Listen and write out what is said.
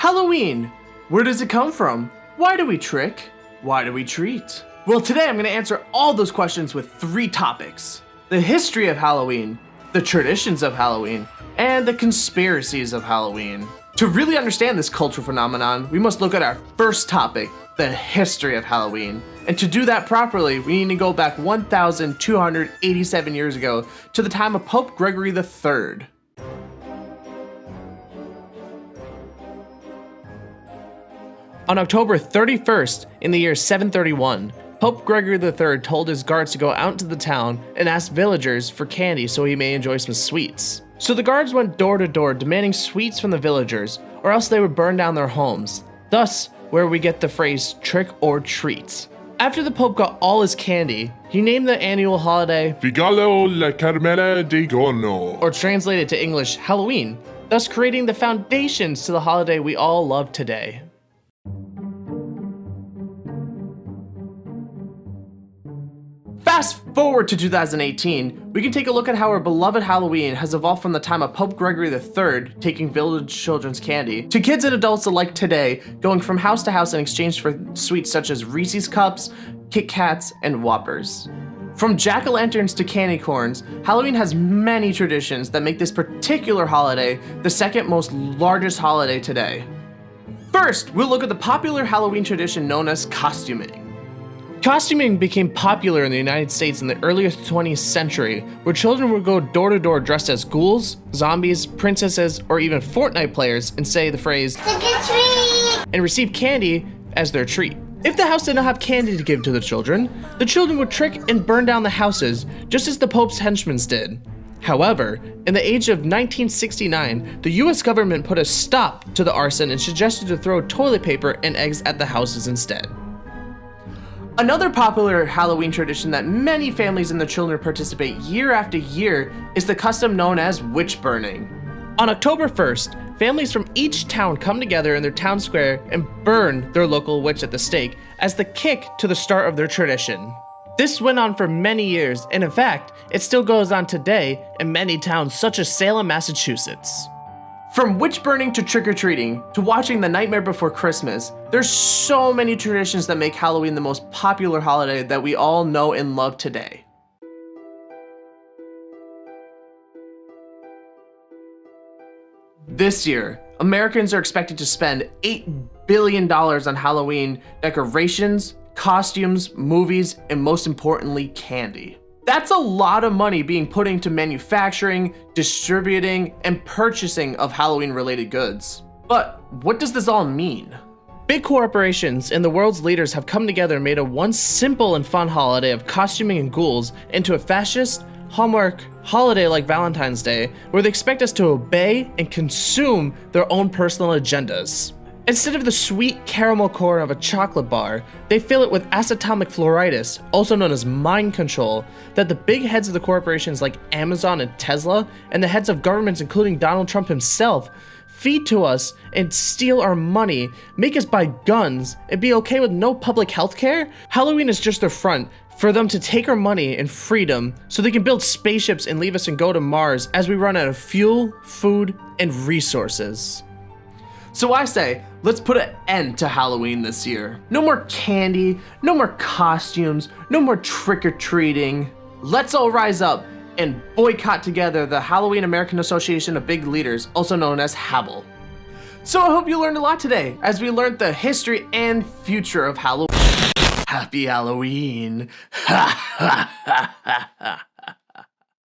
Halloween. Where does it come from? Why do we trick? Why do we treat? Well, today I'm going to answer all those questions with 3 topics: the history of Halloween, the traditions of Halloween, and the conspiracies of Halloween. To really understand this cultural phenomenon, we must look at our first topic, the history of Halloween. And to do that properly, we need to go back 1,287 years ago to the time of Pope Gregory III. On October 31st, in the year 731, Pope Gregory III told his guards to go out into the town and ask villagers for candy so he may enjoy some sweets. So the guards went door to door demanding sweets from the villagers, or else they would burn down their homes. Thus, where we get the phrase trick or treat. After the Pope got all his candy, he named the annual holiday Regalo la Carmela di Gorno, or translated to English, Halloween, thus creating the foundations to the holiday we all love today. Fast forward to 2018, we can take a look at how our beloved Halloween has evolved from the time of Pope Gregory III taking village children's candy, to kids and adults alike today going from house to house in exchange for sweets such as Reese's Cups, Kit Kats, and Whoppers. From jack-o'-lanterns to candy corns, Halloween has many traditions that make this particular holiday the second most largest holiday today. First, we'll look at the popular Halloween tradition known as costuming. Costuming became popular in the United States in the early 20th century, where children would go door to door dressed as ghouls, zombies, princesses, or even Fortnite players and say the phrase, "Trick or treat," and receive candy as their treat. If the house did not have candy to give to the children would trick and burn down the houses, just as the Pope's henchmen did. However, in the age of 1969, the US government put a stop to the arson and suggested to throw toilet paper and eggs at the houses instead. Another popular Halloween tradition that many families and their children participate year after year is the custom known as witch burning. On October 1st, families from each town come together in their town square and burn their local witch at the stake as the kick to the start of their tradition. This went on for many years, and in fact, it still goes on today in many towns such as Salem, Massachusetts. From witch burning to trick-or-treating to watching The Nightmare Before Christmas, there's so many traditions that make Halloween the most popular holiday that we all know and love today. This year, Americans are expected to spend $8 billion on Halloween decorations, costumes, movies, and most importantly, candy. That's a lot of money being put into manufacturing, distributing, and purchasing of Halloween-related goods. But what does this all mean? Big corporations and the world's leaders have come together and made a once simple and fun holiday of costuming and ghouls into a fascist, hallmark holiday like Valentine's Day, where they expect us to obey and consume their own personal agendas. Instead of the sweet caramel core of a chocolate bar, they fill it with acetamic fluoritis, also known as mind control, that the big heads of the corporations like Amazon and Tesla, and the heads of governments including Donald Trump himself, feed to us and steal our money, make us buy guns, and be okay with no public health care. Halloween is just their front for them to take our money and freedom so they can build spaceships and leave us and go to Mars as we run out of fuel, food, and resources. So I say, let's put an end to Halloween this year. No more candy, no more costumes, no more trick-or-treating. Let's all rise up and boycott together the Halloween American Association of Big Leaders, also known as HABL. So I hope you learned a lot today, as we learned the history and future of Halloween. Happy Halloween. Ha ha ha ha ha.